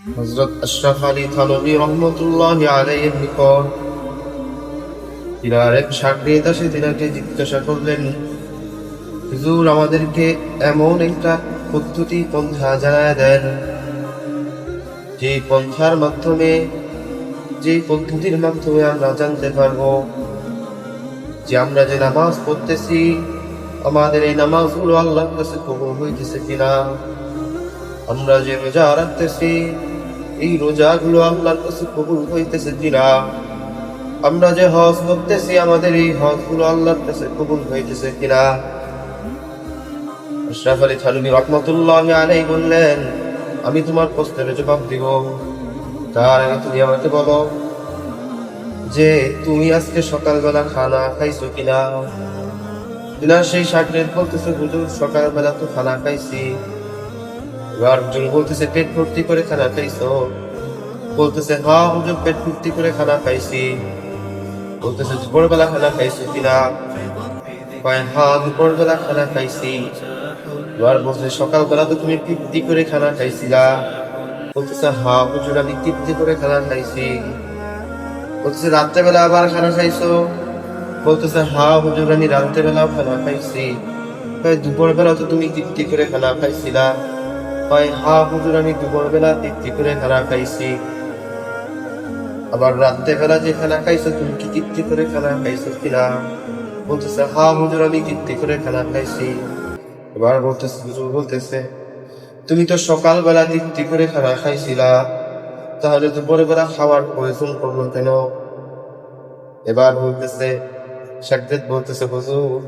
হযরত আশরাফ আলী থানভী রহমতুল্লাহি আলাইহির নিকট তিনার এক শাগির্দ এসে তিনাকে জিজ্ঞাসা করলেন, হুজুর, আমাদেরকে এমন একটা পদ্ধতি পন্থা জানায় দেন যে পদ্ধতির মাধ্যমে আমরা জানতে পারবো যে আমরা যে নামাজ পড়তেছি আমাদের এই নামাজগুলো আল্লাহর কাছে কবুল হইতেছে কিনা, আমরা যে রোজা রাখতেছি এই রোজাগুলো আল্লাহর কাছে কবুল হইতেছে কিনা, আমরা যে হজ করতেছি আমাদের এই হজগুলো আল্লাহর কাছে কবুল হইতেছে কিনা। আশরাফ আলী থানভী রহমতুল্লাহি আলাইহি বললেন, আমি তোমার প্রশ্নের জবাব দিব, তার আগে তুমি আমাকে বলো যে তুমি আজকে সকালবেলা খানা খাইছো কিনা। তিনার সেই শাগির্দ বলতেছে, হুজুর, সকালবেলা তো খানা খাইছি। এবার একজন বলতেছে, পেট ভর্তি করে খানা খাইছো? বলতেছে, হ্যাঁ হুজুর, পেট ভর্তি করে খানা খাইছি। বলতেছে, দুপুরবেলা খানা খাইছো কিনা? কয়, হ্যাঁ দুপুরবেলা খানা খাইছি। এবার বলছে, সকালবেলা তো তুমি তৃপ্তি করে খানা খাইছিলা? বলতেছে, হ্যাঁ হুজুর, আমি তৃপ্তি করে খানা খাইছি। বলতেছে, রাত্রেবেলা আবার খানা খাইছো? বলতেছে, হ্যাঁ হুজুর, আমি রাত্রেবেলাও খানা খাইছি। দুপুরবেলা তো তুমি তৃপ্তি করে খানা খাইছিলা? হ্যাঁ হুজুর, আমি দুপুরবেলা তৃপ্তি করে খানা খাইছি। আবার রাত্রেবেলা যে খানা খাইছো তুমি কি তৃপ্তি করে খানা খাইছো কিনা? বলতেছে, হ্যাঁ হুজুর, আমি তৃপ্তি করে খানা খাইছি। এবার বলতেছে, তুমি তো সকালবেলা তৃপ্তি করে খানা খাইছিলা, তাহলে দুপুরবেলা খাওয়ার প্রয়োজন করলো কেন? এবার শাগির্দ বলতেছে, হুজুর,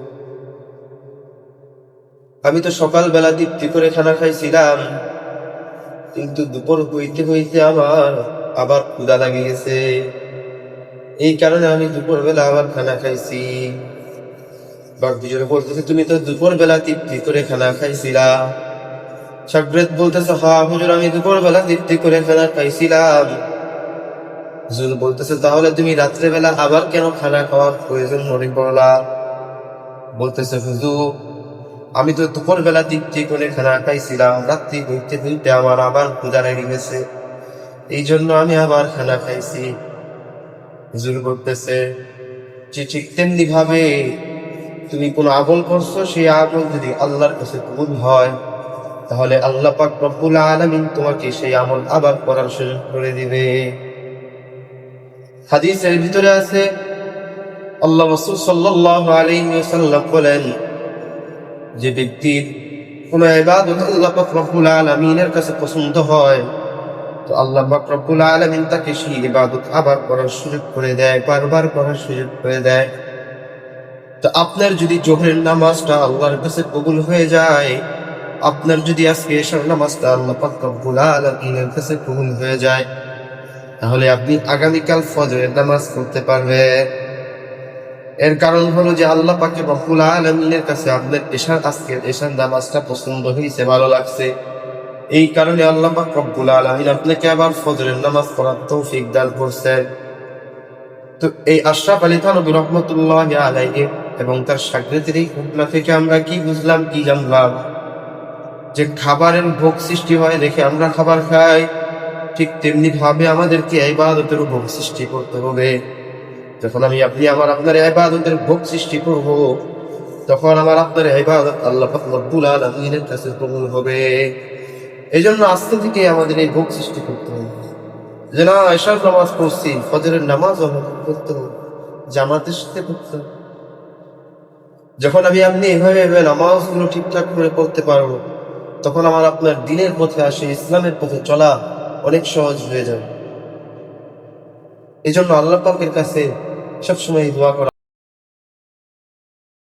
আমি তো সকালবেলা তৃপ্তি করে খানা খাইছিলাম, কিন্তু দুপুর হইতে হইতে আমার আবার ক্ষুধা লাগে গেছে, এই কারণে আমি দুপুরবেলা আবার খানা খাইছি। বাগদিজনে বলতেছে, তুমি তো দুপুরবেলা তৃপ্তি করে খানা খাইছিলা। শাগির্দ বলতেছে, হ্যাঁ হুজুর, আমি দুপুরবেলা তৃপ্তি করে খানা খাইছিলাম। হুজুর বলতেছে, তাহলে তুমি রাত্রেবেলা আবার কেন খানা খাওয়ার প্রয়োজন মনে করলা? বলতেছে, হুজুর, আমি তো দুপুরবেলা তৃপ্তি করে খানা খাইছিলাম, রাত্রি হইতে হইতে আমার আবার ক্ষুধা লেগে গেছে, এই জন্য আমি আবার খানা খাইছি। হুজুর বলতেছে যে ঠিক তেমনি ভাবে তুমি কোন আমল করছো, সেই আমল যদি আল্লাহর কাছে কবুল হয়, তাহলে আল্লাহ পাক রব্বুল আলামিন তোমাকে সেই আমল আবার করার সুযোগ করে দিবে। হাদিসের ভিতরে আছে, আল্লাহ রাসূল সাল্লাল্লাহু আলাইহি ওয়াসাল্লাম বলেন, যে ব্যক্তির কোন ইবাদত আল্লাহ পাক রব্বুল আলামিনের কাছে পছন্দ হয়, তো আল্লাহ পাক রব্বুল আলামিন তাকে সেই ইবাদত আবার করার সুযোগ করে দেয়, বারবার করার সুযোগ করে দেয়। তো আপনার যদি জোহরের নামাজটা আল্লাহর কাছে কবুল হয়ে যায়, আপনার যদি আজকে এশার নামাজটা আল্লাহ পাক রব্বুল আলামিনের কাছে কবুল হয়ে যায়, তাহলে আপনি আগামীকাল ফজরের নামাজ পড়তে পারবেন। এর কারণ হলো যে আল্লাহ পাক রব্বুল আলামিনের কাছে আপনার আজকের এশার নামাজটা পছন্দ হয়েছে, ভালো লাগছে, এই কারণে আল্লাহ পাক রব্বুল আলামিন আপনাকে আবার ফজরের নামাজ পড়ার তৌফিক দান করছেন। তো এই আশরাফ আলী থানভী রহমতুল্লাহি আলাইহি এবং তার শাগির্দের এই ঘটনা থেকে আমরা কি বুঝলাম, কি জানলাম? যে খাবারের ভোগ সৃষ্টি হয় দেখে আমরা খাবার খাই, ঠিক তেমনি ভাবে আমাদেরকে ইবাদতেরও ভোগ সৃষ্টি করতে হবে। যখন আপনি আপনার ইবাদতের ভোগ সৃষ্টি করব, তখন আপনার ইবাদত আল্লাহ পাক রব্বুল আলামিনের কাছে কবুল হবে। এই জন্য আজকে থেকে আমাদের এই ভোগ সৃষ্টি করতে হবে যে না, এশার নামাজ পড়ছি, ফজরের নামাজ করতে হবে, জামাতের সাথে পড়তে হবে। যখন আপনি এভাবে নামাজগুলো ঠিকঠাক করে পড়তে পারবো, তখন আপনার দিনের পথে আসে, ইসলামের পথে চলা অনেক সহজ হয়ে যাবে। এই জন্য আল্লাহ পাকের কাছে সবসময় দোয়া করা।